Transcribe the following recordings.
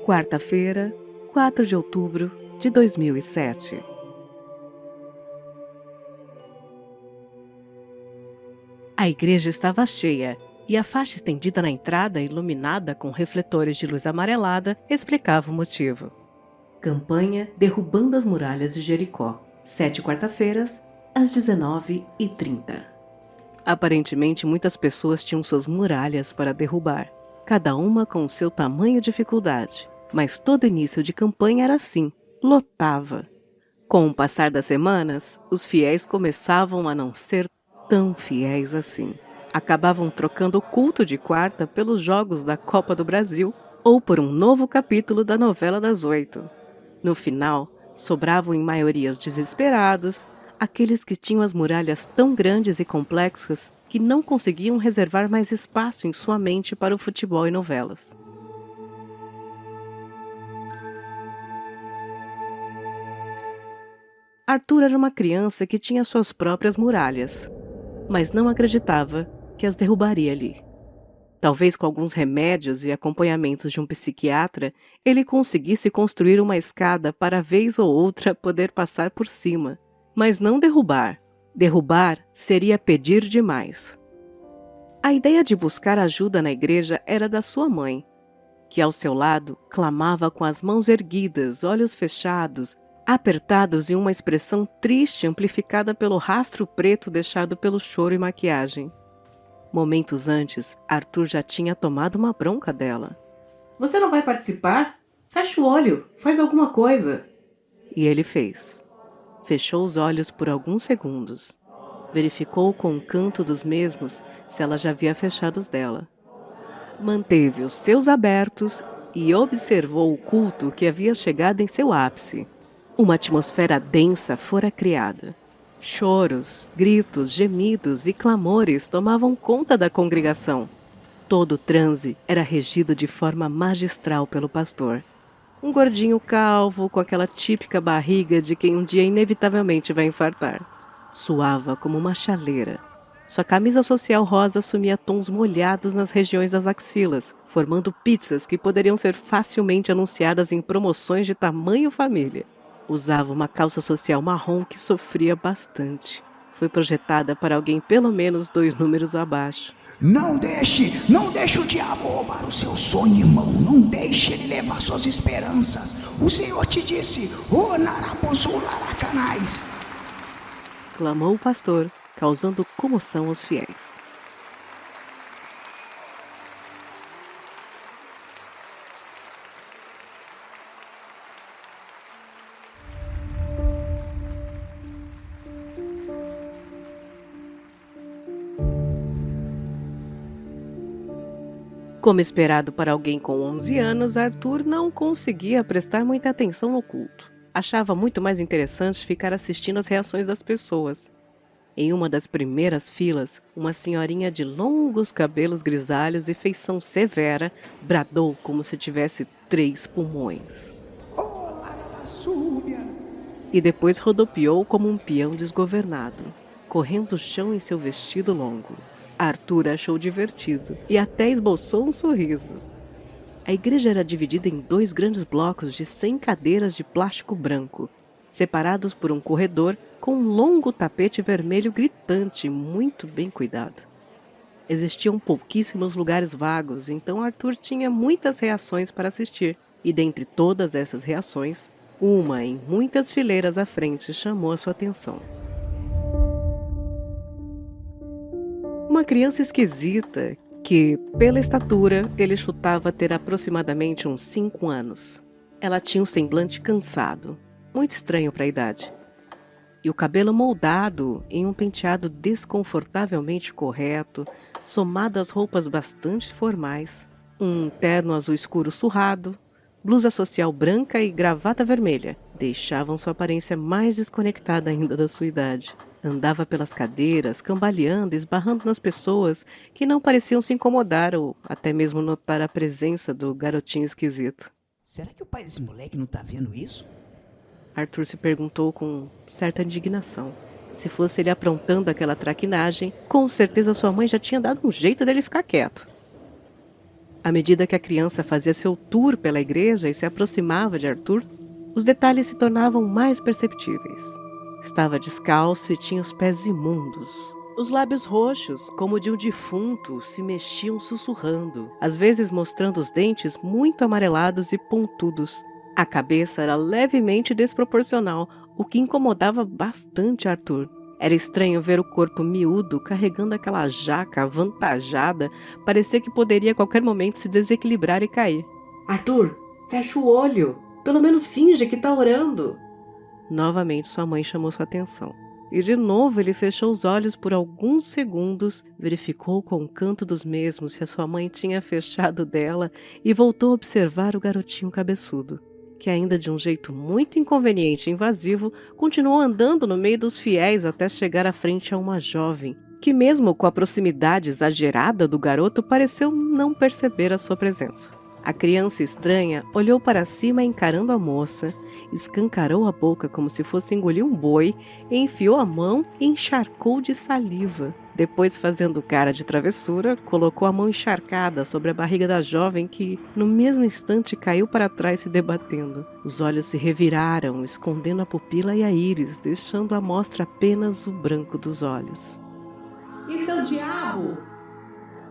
Quarta-feira, 4 de outubro de 2007. A igreja estava cheia e a faixa estendida na entrada, iluminada com refletores de luz amarelada, explicava o motivo. Campanha Derrubando as Muralhas de Jericó. 7 quarta-feiras, às 19h30. Aparentemente, muitas pessoas tinham suas muralhas para derrubar, cada uma com o seu tamanho e dificuldade. Mas todo início de campanha era assim, lotava. Com o passar das semanas, os fiéis começavam a não ser tão fiéis assim. Acabavam trocando o culto de quarta pelos jogos da Copa do Brasil ou por um novo capítulo da novela das 8. No final, sobravam em maioria os desesperados, aqueles que tinham as muralhas tão grandes e complexas que não conseguiam reservar mais espaço em sua mente para o futebol e novelas. Arthur era uma criança que tinha suas próprias muralhas, mas não acreditava que as derrubaria ali. Talvez com alguns remédios e acompanhamentos de um psiquiatra, ele conseguisse construir uma escada para vez ou outra poder passar por cima, mas não derrubar. Derrubar seria pedir demais. A ideia de buscar ajuda na igreja era da sua mãe, que ao seu lado clamava com as mãos erguidas, olhos fechados, apertados e uma expressão triste amplificada pelo rastro preto deixado pelo choro e maquiagem. Momentos antes, Arthur já tinha tomado uma bronca dela. "Você não vai participar? Fecha o olho, faz alguma coisa." E ele fez. Fechou os olhos por alguns segundos. Verificou com o canto dos mesmos se ela já havia fechado os dela. Manteve os seus abertos e observou o culto que havia chegado em seu ápice. Uma atmosfera densa fora criada. Choros, gritos, gemidos e clamores tomavam conta da congregação. Todo o transe era regido de forma magistral pelo pastor. Um gordinho calvo, com aquela típica barriga de quem um dia inevitavelmente vai infartar. Suava como uma chaleira. Sua camisa social rosa assumia tons molhados nas regiões das axilas, formando pizzas que poderiam ser facilmente anunciadas em promoções de tamanho família. Usava uma calça social marrom que sofria bastante. Foi projetada para alguém pelo menos 2 números abaixo. Não deixe o diabo roubar o seu sonho, irmão. Não deixe ele levar suas esperanças. O Senhor te disse, "Ô Naraposularacanais." Clamou o pastor, causando comoção aos fiéis. Como esperado para alguém com 11 anos, Arthur não conseguia prestar muita atenção no culto. Achava muito mais interessante ficar assistindo às reações das pessoas. Em uma das primeiras filas, uma senhorinha de longos cabelos grisalhos e feição severa bradou como se tivesse 3 pulmões. "Ô Larabassúbia." E depois rodopiou como um peão desgovernado, correndo o chão em seu vestido longo. Arthur achou divertido e até esboçou um sorriso. A igreja era dividida em 2 grandes blocos de 100 cadeiras de plástico branco, separados por um corredor com um longo tapete vermelho gritante, muito bem cuidado. Existiam pouquíssimos lugares vagos, então Arthur tinha muitas reações para assistir, e dentre todas essas reações, uma em muitas fileiras à frente chamou a sua atenção. Uma criança esquisita que, pela estatura, ele chutava ter aproximadamente uns 5 anos. Ela tinha um semblante cansado, muito estranho para a idade, e o cabelo moldado em um penteado desconfortavelmente correto, somado às roupas bastante formais, um terno azul escuro surrado, blusa social branca e gravata vermelha, deixavam sua aparência mais desconectada ainda da sua idade. Andava pelas cadeiras, cambaleando e esbarrando nas pessoas que não pareciam se incomodar ou até mesmo notar a presença do garotinho esquisito. Será que o pai desse moleque não tá vendo isso? Arthur se perguntou com certa indignação. Se fosse ele aprontando aquela traquinagem, com certeza sua mãe já tinha dado um jeito dele ficar quieto. À medida que a criança fazia seu tour pela igreja e se aproximava de Arthur, os detalhes se tornavam mais perceptíveis. Estava descalço e tinha os pés imundos. Os lábios roxos, como de um defunto, se mexiam sussurrando, às vezes mostrando os dentes muito amarelados e pontudos. A cabeça era levemente desproporcional, o que incomodava bastante Arthur. Era estranho ver o corpo miúdo carregando aquela jaca avantajada, parecia que poderia a qualquer momento se desequilibrar e cair. Arthur, fecha o olho! Pelo menos finge que está orando! Novamente sua mãe chamou sua atenção. E de novo ele fechou os olhos por alguns segundos, verificou com o canto dos mesmos se a sua mãe tinha fechado dela e voltou a observar o garotinho cabeçudo, que ainda de um jeito muito inconveniente e invasivo, continuou andando no meio dos fiéis até chegar à frente a uma jovem, que mesmo com a proximidade exagerada do garoto pareceu não perceber a sua presença. A criança estranha olhou para cima encarando a moça, escancarou a boca como se fosse engolir um boi, enfiou a mão e encharcou de saliva. Depois, fazendo cara de travessura, colocou a mão encharcada sobre a barriga da jovem que, no mesmo instante, caiu para trás se debatendo. Os olhos se reviraram, escondendo a pupila e a íris, deixando à mostra apenas o branco dos olhos. Isso é o diabo!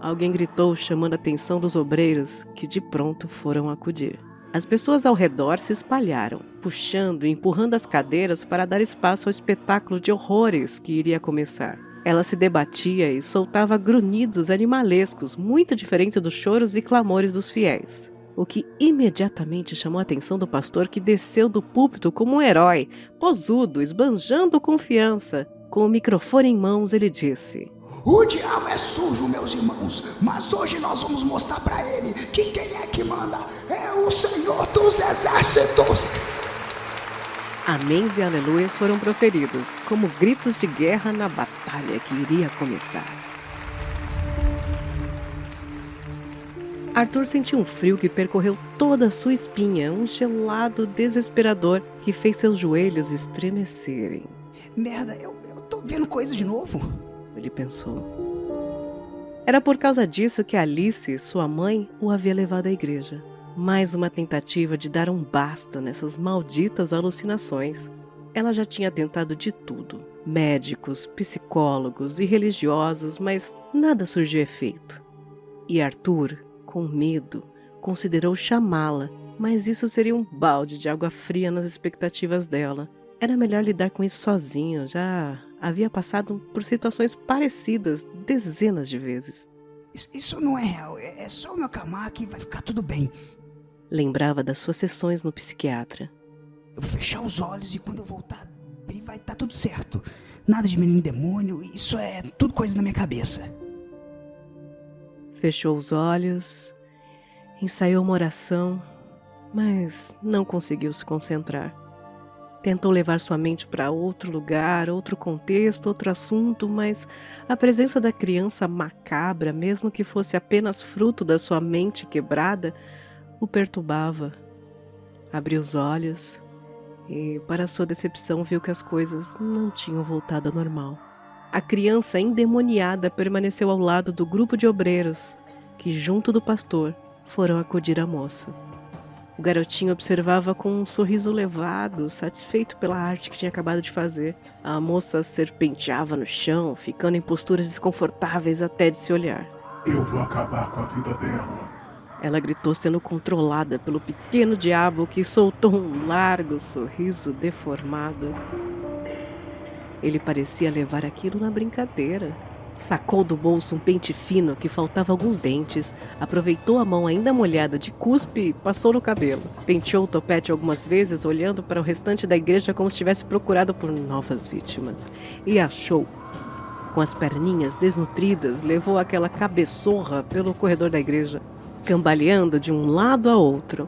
Alguém gritou, chamando a atenção dos obreiros, que de pronto foram acudir. As pessoas ao redor se espalharam, puxando e empurrando as cadeiras para dar espaço ao espetáculo de horrores que iria começar. Ela se debatia e soltava grunhidos animalescos, muito diferentes dos choros e clamores dos fiéis. O que imediatamente chamou a atenção do pastor, que desceu do púlpito como um herói, posudo, esbanjando confiança. Com o microfone em mãos, ele disse: O diabo é sujo, meus irmãos, mas hoje nós vamos mostrar para ele que quem é que manda é o Senhor dos Exércitos. Améns e aleluias foram proferidos, como gritos de guerra na batalha que iria começar. Arthur sentiu um frio que percorreu toda a sua espinha, um gelado desesperador que fez seus joelhos estremecerem. Merda, eu tô vendo coisa de novo. Ele pensou. Era por causa disso que Alice, sua mãe, o havia levado à igreja. Mais uma tentativa de dar um basta nessas malditas alucinações. Ela já tinha tentado de tudo. Médicos, psicólogos e religiosos, mas nada surgiu efeito. E Arthur, com medo, considerou chamá-la, mas isso seria um balde de água fria nas expectativas dela. Era melhor lidar com isso sozinho, já havia passado por situações parecidas dezenas de vezes. Isso não é real, é só eu me acalmar que vai ficar tudo bem. Lembrava das suas sessões no psiquiatra. Eu vou fechar os olhos e quando eu voltar, vai estar tudo certo. Nada de menino demônio, isso é tudo coisa na minha cabeça. Fechou os olhos, ensaiou uma oração, mas não conseguiu se concentrar. Tentou levar sua mente para outro lugar, outro contexto, outro assunto, mas a presença da criança macabra, mesmo que fosse apenas fruto da sua mente quebrada, o perturbava. Abriu os olhos e, para sua decepção, viu que as coisas não tinham voltado ao normal. A criança endemoniada permaneceu ao lado do grupo de obreiros, que, junto do pastor, foram acudir a moça. O garotinho observava com um sorriso levado, satisfeito pela arte que tinha acabado de fazer. A moça serpenteava no chão, ficando em posturas desconfortáveis até de se olhar. Eu vou acabar com a vida dela. Ela gritou, sendo controlada pelo pequeno diabo, que soltou um largo sorriso deformado. Ele parecia levar aquilo na brincadeira. Sacou do bolso um pente fino que faltava alguns dentes, aproveitou a mão ainda molhada de cuspe e passou no cabelo. Penteou o topete algumas vezes, olhando para o restante da igreja como se tivesse procurado por novas vítimas. E achou. Com as perninhas desnutridas, levou aquela cabeçorra pelo corredor da igreja, cambaleando de um lado a outro.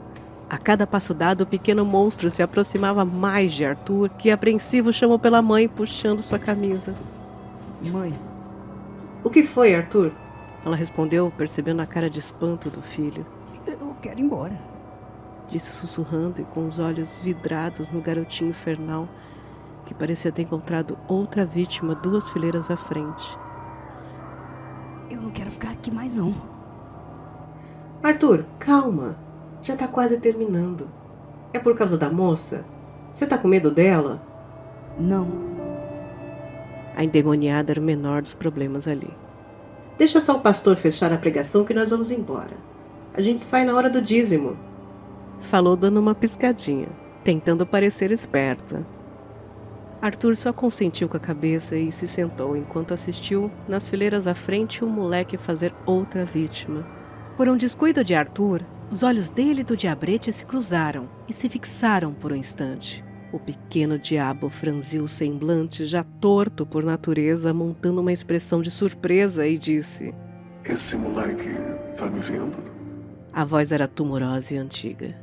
A cada passo dado, o pequeno monstro se aproximava mais de Arthur, que apreensivo chamou pela mãe, puxando sua camisa. Mãe. O que foi, Arthur? Ela respondeu, percebendo a cara de espanto do filho. Eu quero ir embora. Disse sussurrando e com os olhos vidrados no garotinho infernal, que parecia ter encontrado outra vítima 2 fileiras à frente. Eu não quero ficar aqui mais não. Arthur, calma. Já tá quase terminando. É por causa da moça? Você tá com medo dela? Não. A endemoniada era o menor dos problemas ali. Deixa só o pastor fechar a pregação que nós vamos embora. A gente sai na hora do dízimo. Falou dando uma piscadinha, tentando parecer esperta. Arthur só consentiu com a cabeça e se sentou enquanto assistiu, nas fileiras à frente, um moleque fazer outra vítima. Por um descuido de Arthur, os olhos dele e do diabrete se cruzaram e se fixaram por um instante. O pequeno diabo franziu o semblante, já torto por natureza, montando uma expressão de surpresa, e disse: Esse moleque tá me vendo? A voz era tumorosa e antiga.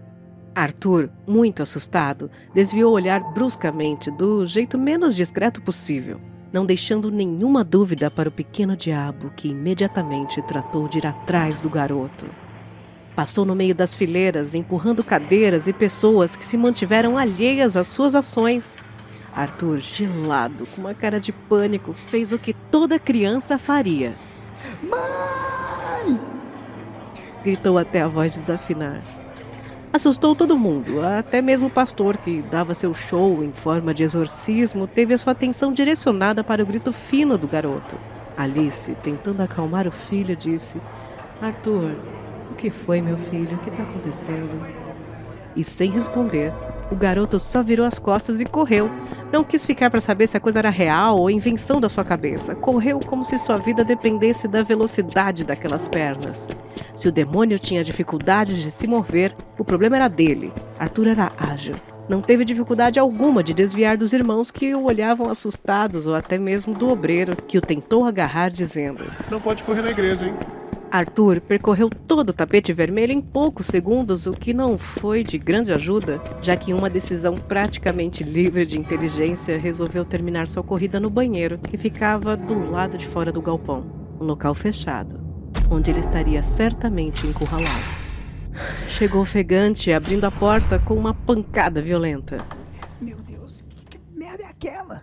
Arthur, muito assustado, desviou o olhar bruscamente, do jeito menos discreto possível, não deixando nenhuma dúvida para o pequeno diabo, que imediatamente tratou de ir atrás do garoto. Passou no meio das fileiras, empurrando cadeiras e pessoas que se mantiveram alheias às suas ações. Arthur, gelado, com uma cara de pânico, fez o que toda criança faria. Mãe! Gritou até a voz desafinar. Assustou todo mundo, até mesmo o pastor, que dava seu show em forma de exorcismo, teve a sua atenção direcionada para o grito fino do garoto. Alice, tentando acalmar o filho, disse: Arthur, o que foi, meu filho? O que está acontecendo? E sem responder, o garoto só virou as costas e correu. Não quis ficar para saber se a coisa era real ou invenção da sua cabeça. Correu como se sua vida dependesse da velocidade daquelas pernas. Se o demônio tinha dificuldade de se mover, o problema era dele. Arthur era ágil. Não teve dificuldade alguma de desviar dos irmãos que o olhavam assustados, ou até mesmo do obreiro, que o tentou agarrar, dizendo: Não pode correr na igreja, hein? Arthur percorreu todo o tapete vermelho em poucos segundos, o que não foi de grande ajuda, já que em uma decisão praticamente livre de inteligência, resolveu terminar sua corrida no banheiro, que ficava do lado de fora do galpão, um local fechado, onde ele estaria certamente encurralado. Chegou ofegante, abrindo a porta com uma pancada violenta. Meu Deus, que merda é aquela?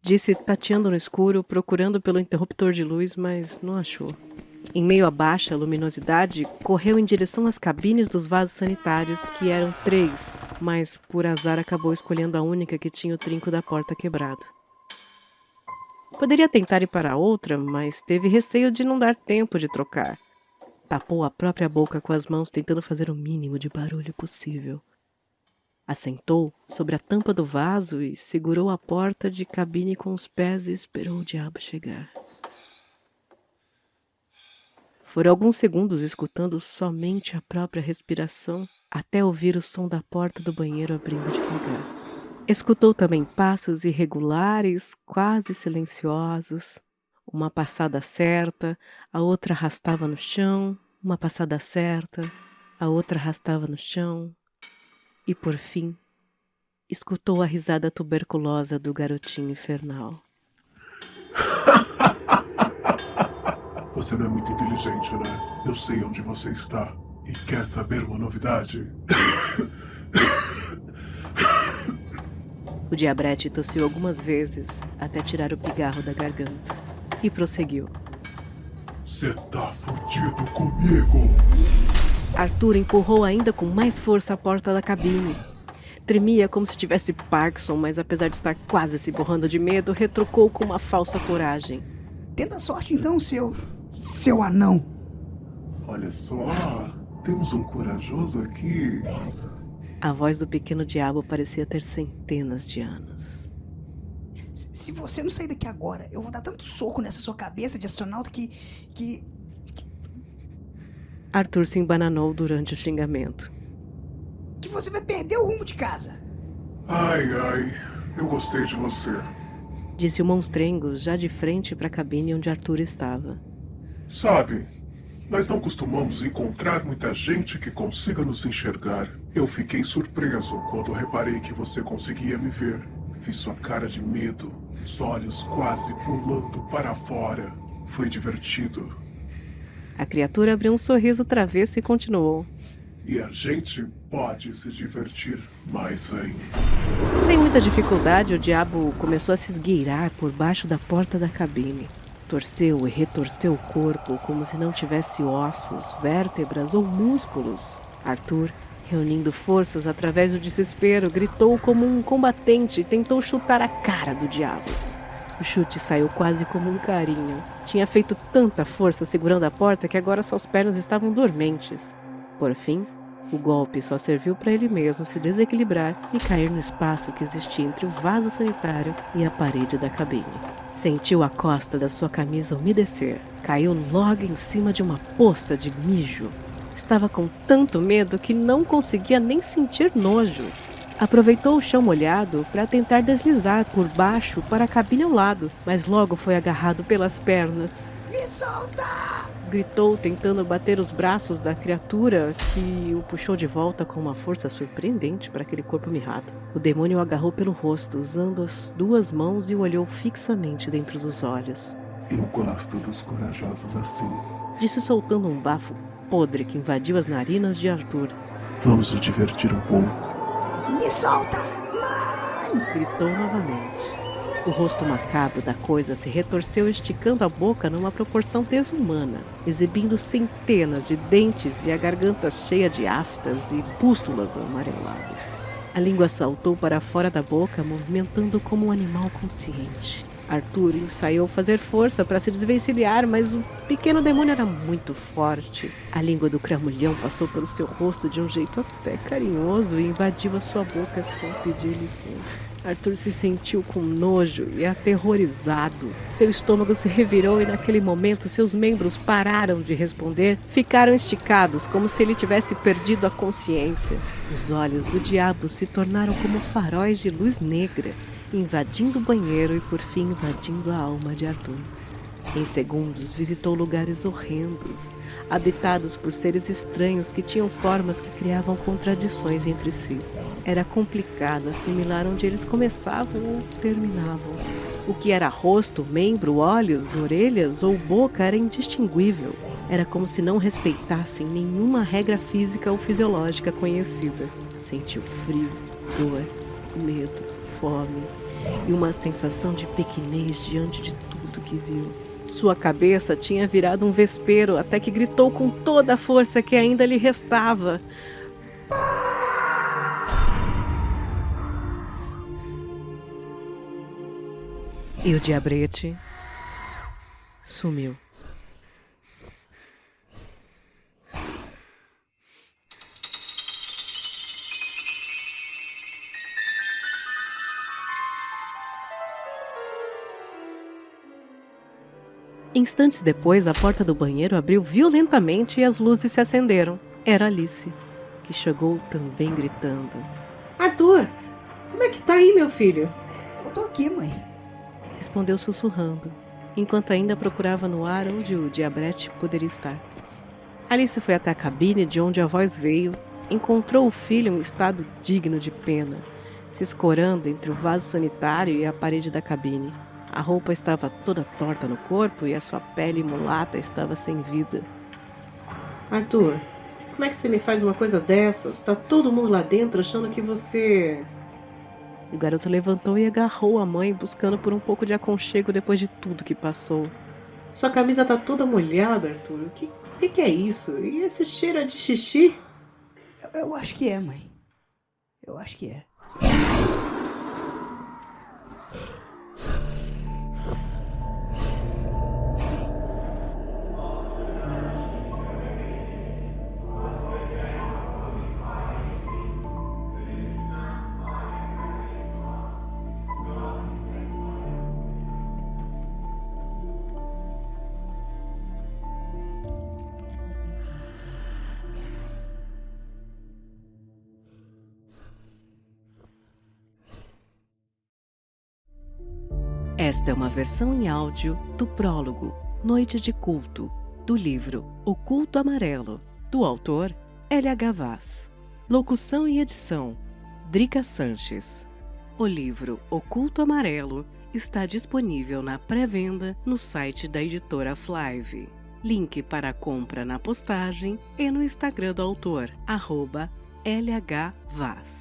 Disse, tateando no escuro, procurando pelo interruptor de luz, mas não achou. Em meio à baixa luminosidade, correu em direção às cabines dos vasos sanitários, que eram 3, mas por azar acabou escolhendo a única que tinha o trinco da porta quebrado. Poderia tentar ir para a outra, mas teve receio de não dar tempo de trocar. Tapou a própria boca com as mãos, tentando fazer o mínimo de barulho possível. Assentou sobre a tampa do vaso e segurou a porta de cabine com os pés e esperou o diabo chegar. Foram alguns segundos escutando somente a própria respiração, até ouvir o som da porta do banheiro abrindo devagar. Escutou também passos irregulares, quase silenciosos. Uma passada certa, a outra arrastava no chão, uma passada certa, a outra arrastava no chão. E, por fim, escutou a risada tuberculosa do garotinho infernal. Você não é muito inteligente, né? Eu sei onde você está. E quer saber uma novidade? O diabrete tossiu algumas vezes até tirar o pigarro da garganta e prosseguiu. Você tá fudido comigo! Arthur empurrou ainda com mais força a porta da cabine. Tremia como se tivesse Parkinson, mas apesar de estar quase se borrando de medo, retrucou com uma falsa coragem. Tenta a sorte então, seu anão. Olha só, temos um corajoso aqui. A voz do pequeno diabo parecia ter centenas de anos. Se você não sair daqui agora, eu vou dar tanto soco nessa sua cabeça de astronauta que... Arthur se embananou durante o xingamento. que você vai perder o rumo de casa. Ai, eu gostei de você. Disse o monstrengo, já de frente para a cabine onde Arthur estava. Sabe, nós não costumamos encontrar muita gente que consiga nos enxergar. Eu fiquei surpreso quando reparei que você conseguia me ver. Vi sua cara de medo, os olhos quase pulando para fora. Foi divertido. A criatura abriu um sorriso travesso e continuou. E a gente pode se divertir mais ainda. Sem muita dificuldade, o diabo começou a se esgueirar por baixo da porta da cabine. Torceu e retorceu o corpo como se não tivesse ossos, vértebras ou músculos. Arthur, reunindo forças através do desespero, gritou como um combatente e tentou chutar a cara do diabo. O chute saiu quase como um carinho. Tinha feito tanta força segurando a porta que agora suas pernas estavam dormentes. Por fim, o golpe só serviu para ele mesmo se desequilibrar e cair no espaço que existia entre o vaso sanitário e a parede da cabine. Sentiu a costa da sua camisa umedecer. Caiu logo em cima de uma poça de mijo. Estava com tanto medo que não conseguia nem sentir nojo. Aproveitou o chão molhado para tentar deslizar por baixo para a cabine ao lado, mas logo foi agarrado pelas pernas. Me solta! Gritou, tentando bater os braços da criatura, que o puxou de volta com uma força surpreendente para aquele corpo mirrado. O demônio o agarrou pelo rosto, usando as duas mãos, e o olhou fixamente dentro dos olhos. Eu gosto dos corajosos assim. Disse soltando um bafo podre que invadiu as narinas de Arthur. Vamos nos divertir um pouco. Me solta! Mãe! Gritou novamente. O rosto macabro da coisa se retorceu, esticando a boca numa proporção desumana, exibindo centenas de dentes e a garganta cheia de aftas e pústulas amareladas. A língua saltou para fora da boca, movimentando como um animal consciente. Arthur ensaiou fazer força para se desvencilhar, mas o pequeno demônio era muito forte. A língua do cramulhão passou pelo seu rosto de um jeito até carinhoso e invadiu a sua boca sem pedir licença. Arthur se sentiu com nojo e aterrorizado. Seu estômago se revirou e naquele momento seus membros pararam de responder, ficaram esticados como se ele tivesse perdido a consciência. Os olhos do diabo se tornaram como faróis de luz negra, invadindo o banheiro e por fim invadindo a alma de Arthur. Em segundos visitou lugares horrendos, habitados por seres estranhos que tinham formas que criavam contradições entre si. Era complicado assimilar onde eles começavam ou terminavam. O que era rosto, membro, olhos, orelhas ou boca era indistinguível. Era como se não respeitassem nenhuma regra física ou fisiológica conhecida. Sentiu frio, dor, medo, fome e uma sensação de pequenez diante de tudo que viu. Sua cabeça tinha virado um vespeiro até que gritou com toda a força que ainda lhe restava. E o diabrete sumiu. Instantes depois, a porta do banheiro abriu violentamente e as luzes se acenderam. Era Alice, que chegou também gritando. Arthur, como é que tá aí, meu filho? Eu tô aqui, mãe. Respondeu sussurrando, enquanto ainda procurava no ar onde o diabrete poderia estar. Alice foi até a cabine de onde a voz veio, encontrou o filho em estado digno de pena, se escorando entre o vaso sanitário e a parede da cabine. A roupa estava toda torta no corpo e a sua pele mulata estava sem vida. Arthur, como é que você me faz uma coisa dessas? Tá todo mundo lá dentro achando que você... O garoto levantou e agarrou a mãe, buscando por um pouco de aconchego depois de tudo que passou. Sua camisa tá toda molhada, Arthur. O que é isso? E esse cheiro é de xixi? Eu acho que é, mãe. Eu acho que é. Esta é uma versão em áudio do prólogo Noite de Culto, do livro O Culto Amarelo, do autor L.H. Vaz. Locução e edição Drica Sanches. O livro O Culto Amarelo está disponível na pré-venda no site da editora Flive. Link para a compra na postagem e no Instagram do autor, @LHVaz.